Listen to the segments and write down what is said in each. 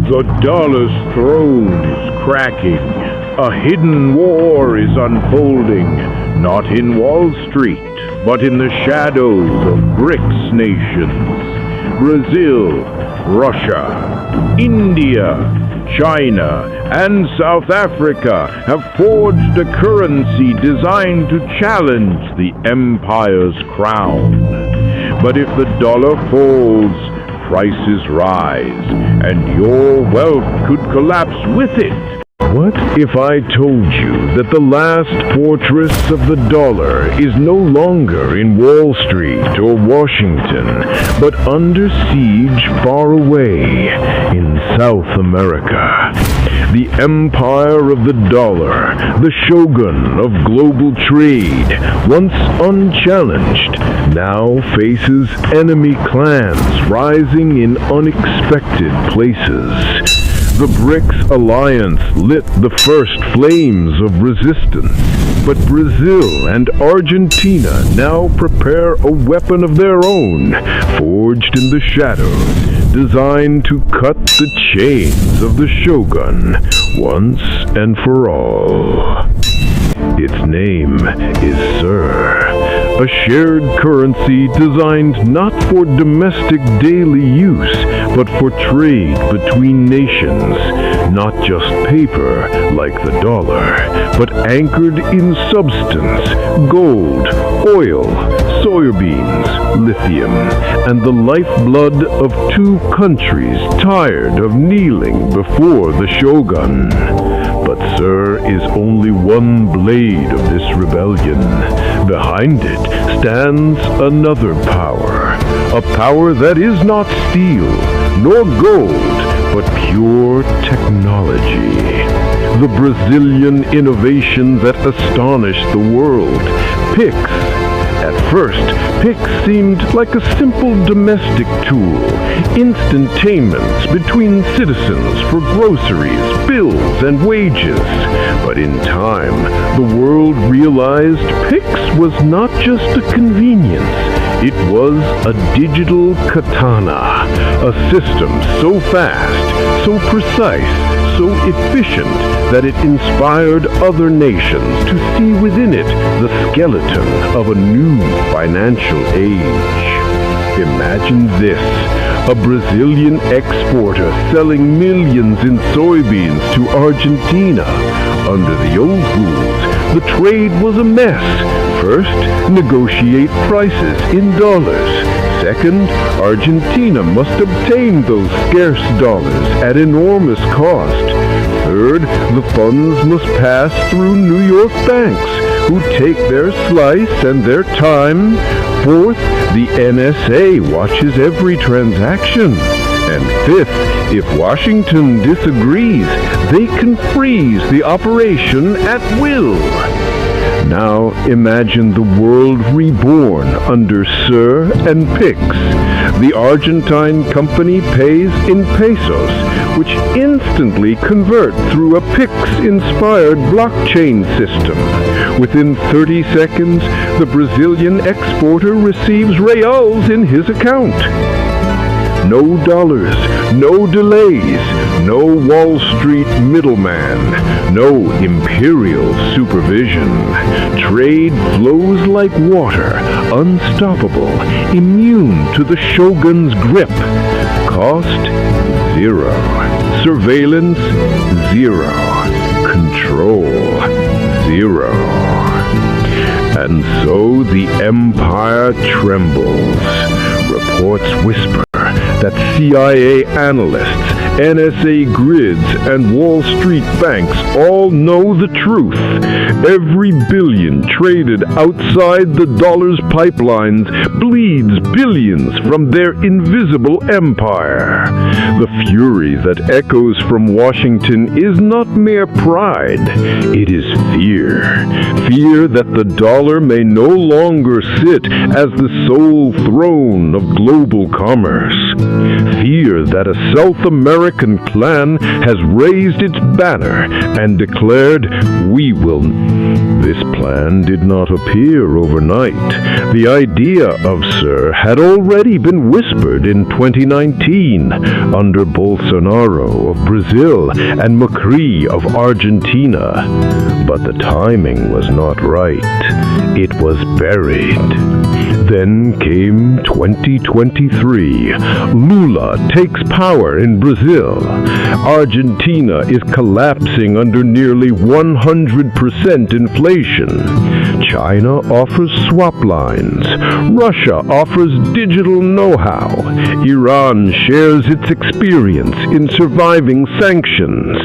The dollar's throne is cracking. A hidden war is unfolding, not in Wall Street, but in the shadows of BRICS nations. Brazil, Russia, India, China, and South Africa have forged a currency designed to challenge the empire's crown. But if the dollar falls, prices rise, and your wealth could collapse with it. What if I told you that the last fortress of the dollar is no longer in Wall Street or Washington, but under siege far away in South America? The empire of the dollar, the shogun of global trade, once unchallenged, now faces enemy clans rising in unexpected places. The BRICS alliance lit the first flames of resistance, but Brazil and Argentina now prepare a weapon of their own, forged in the shadows, designed to cut the chains of the shogun once and for all. Its name is Sir, a shared currency designed not for domestic daily use, but for trade between nations, not just paper like the dollar, but anchored in substance, gold, oil, soybeans, lithium, and the lifeblood of two countries tired of kneeling before the shogun. But Sir is only one blade of this rebellion. Behind it stands another power, a power that is not steel nor gold, but pure technology. The Brazilian innovation that astonished the world, PIX. At first, PIX seemed like a simple domestic tool, instant payments between citizens for groceries, bills, and wages. But in time, the world realized PIX was not just a convenience. It was a digital katana, a system so fast, so precise, so efficient that it inspired other nations to see within it the skeleton of a new financial age. Imagine this, a Brazilian exporter selling millions in soybeans to Argentina. Under the old rules, the trade was a mess. First, negotiate prices in dollars. Second, Argentina must obtain those scarce dollars at enormous cost. Third, the funds must pass through New York banks, who take their slice and their time. Fourth, the NSA watches every transaction. And fifth, if Washington disagrees, they can freeze the operation at will. Now imagine the world reborn under Sir and PIX. The Argentine company pays in pesos, which instantly convert through a PIX-inspired blockchain system. Within 30 seconds, the Brazilian exporter receives reals in his account. No dollars, no delays, no Wall Street middleman, no imperial supervision. Trade flows like water, unstoppable, immune to the shogun's grip. Cost, zero. Surveillance, zero. Control, zero. And so the empire trembles. Reports whisper that CIA analysts, NSA grids, and Wall Street banks all know the truth. Every billion traded outside the dollar's pipelines bleeds billions from their invisible empire. The fury that echoes from Washington is not mere pride. It is fear. Fear that the dollar may no longer sit as the sole throne of global commerce. Fear that a South American clan has raised its banner and declared, "We will." This plan did not appear overnight. The idea of Sir had already been whispered in 2019 under Bolsonaro of Brazil and Macri of Argentina. But the timing was not right. It was buried. Then came 2023. Lula takes power in Brazil. Argentina is collapsing under nearly 100% inflation. China offers swap lines. Russia offers digital know-how. Iran shares its experience in surviving sanctions.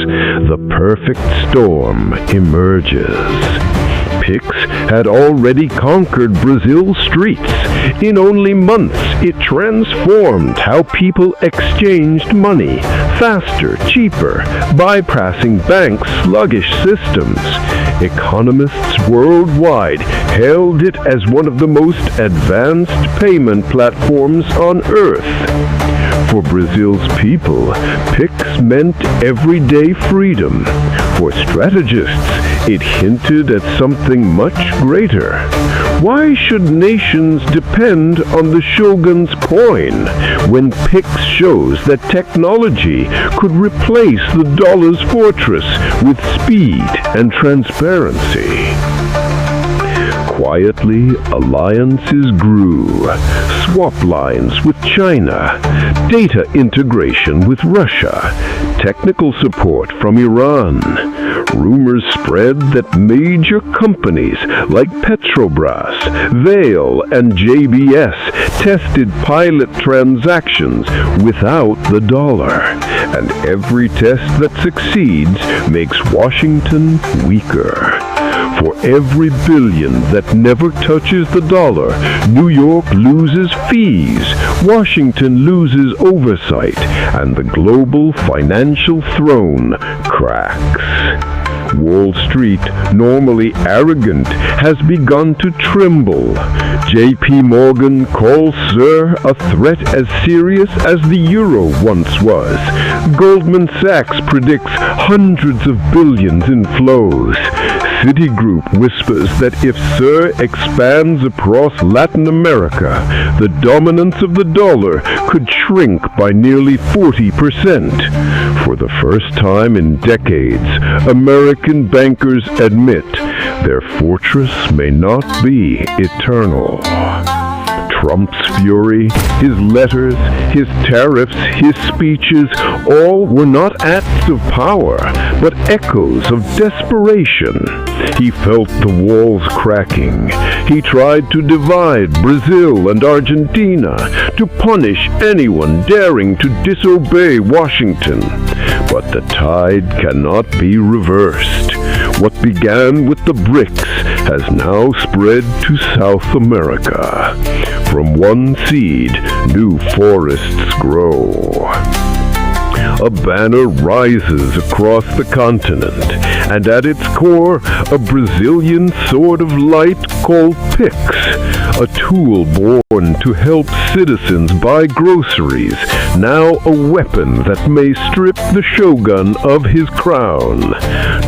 The perfect storm emerges. Pix had already conquered Brazil's streets. In only months, it transformed how people exchanged money, faster, cheaper, bypassing banks' sluggish systems. Economists worldwide hailed it as one of the most advanced payment platforms on Earth. For Brazil's people, Pix meant everyday freedom. For strategists, it hinted at something much greater. Why should nations depend on the shogun's coin when Pix shows that technology could replace the dollar's fortress with speed and transparency? Quietly, alliances grew. Swap lines with China, data integration with Russia, technical support from Iran. Rumors spread that major companies like Petrobras, Vale, and JBS tested pilot transactions without the dollar. And every test that succeeds makes Washington weaker. For every billion that never touches the dollar, New York loses fees, Washington loses oversight, and the global financial throne cracks. Wall Street, normally arrogant, has begun to tremble. J.P. Morgan calls Sir a threat as serious as the euro once was. Goldman Sachs predicts hundreds of billions in flows. Citigroup whispers that if Sir expands across Latin America, the dominance of the dollar could shrink by nearly 40%. For the first time in decades, American bankers admit their fortress may not be eternal. Trump's fury, his letters, his tariffs, his speeches, all were not acts of power, but echoes of desperation. He felt the walls cracking. He tried to divide Brazil and Argentina, to punish anyone daring to disobey Washington. But the tide cannot be reversed. What began with the BRICS has now spread to South America. From one seed, new forests grow. A banner rises across the continent, and at its core, a Brazilian sword of light called Pix, a tool born to help citizens buy groceries, now a weapon that may strip the shogun of his crown.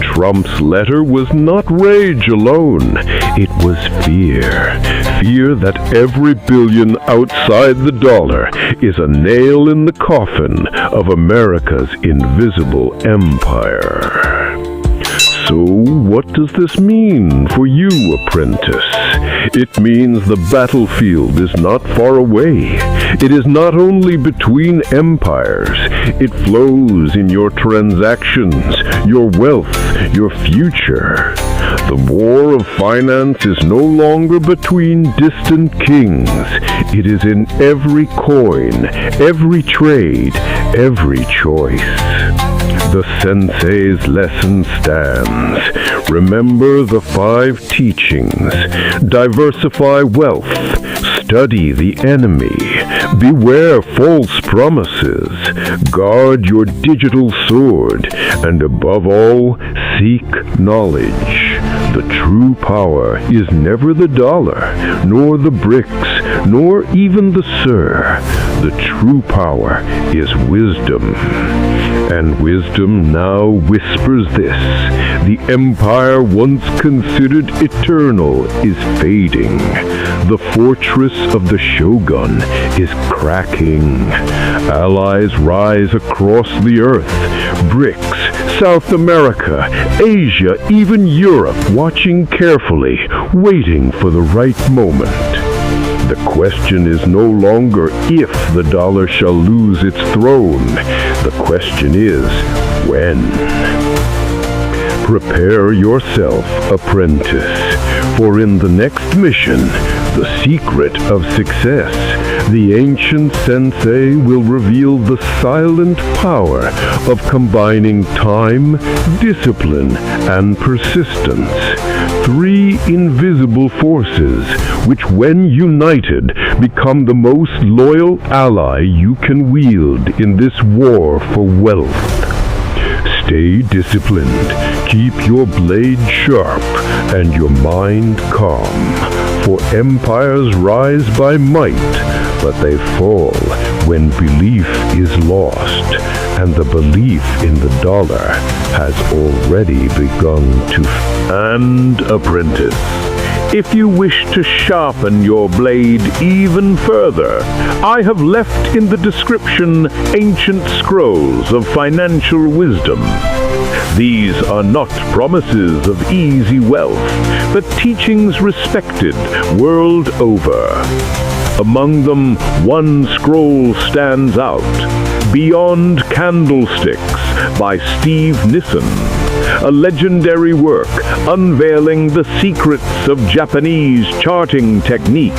Trump's letter was not rage alone, it was fear. Fear that every billion outside the dollar is a nail in the coffin of America's invisible empire. So what does this mean for you, apprentice? It means the battlefield is not far away. It is not only between empires. It flows in your transactions, your wealth, your future. The war of finance is no longer between distant kings. It is in every coin, every trade, every choice. The sensei's lesson stands. Remember the 5 teachings. Diversify wealth. Study the enemy. Beware false promises. Guard your digital sword. And above all, seek knowledge. The true power is never the dollar, nor the BRICS, nor even the Sir. The true power is wisdom. And wisdom now whispers this: the empire once considered eternal is fading. The fortress of the shogun is cracking. Allies rise across the earth. BRICS, South America, Asia, even Europe, watching carefully, waiting for the right moment. The question is no longer if the dollar shall lose its throne. The question is when. Prepare yourself, apprentice, for in the next mission, the secret of success, the ancient sensei will reveal the silent power of combining time, discipline, and persistence. Three invisible forces which, when united, become the most loyal ally you can wield in this war for wealth. Stay disciplined, keep your blade sharp, and your mind calm. For empires rise by might, but they fall when belief is lost, and the belief in the dollar has already begun to. And apprentice, if you wish to sharpen your blade even further, I have left in the description ancient scrolls of financial wisdom. These are not promises of easy wealth, but teachings respected world over. Among them, one scroll stands out: Beyond Candlesticks by Nison, a legendary work unveiling the secrets of Japanese charting techniques,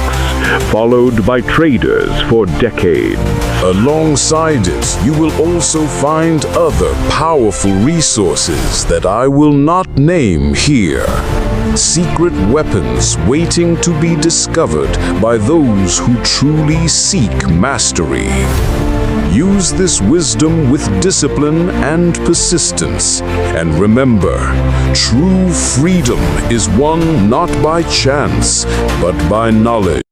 followed by traders for decades. Alongside it, you will also find other powerful resources that I will not name here. Secret weapons waiting to be discovered by those who truly seek mastery. Use this wisdom with discipline and persistence. And remember, true freedom is won not by chance, but by knowledge.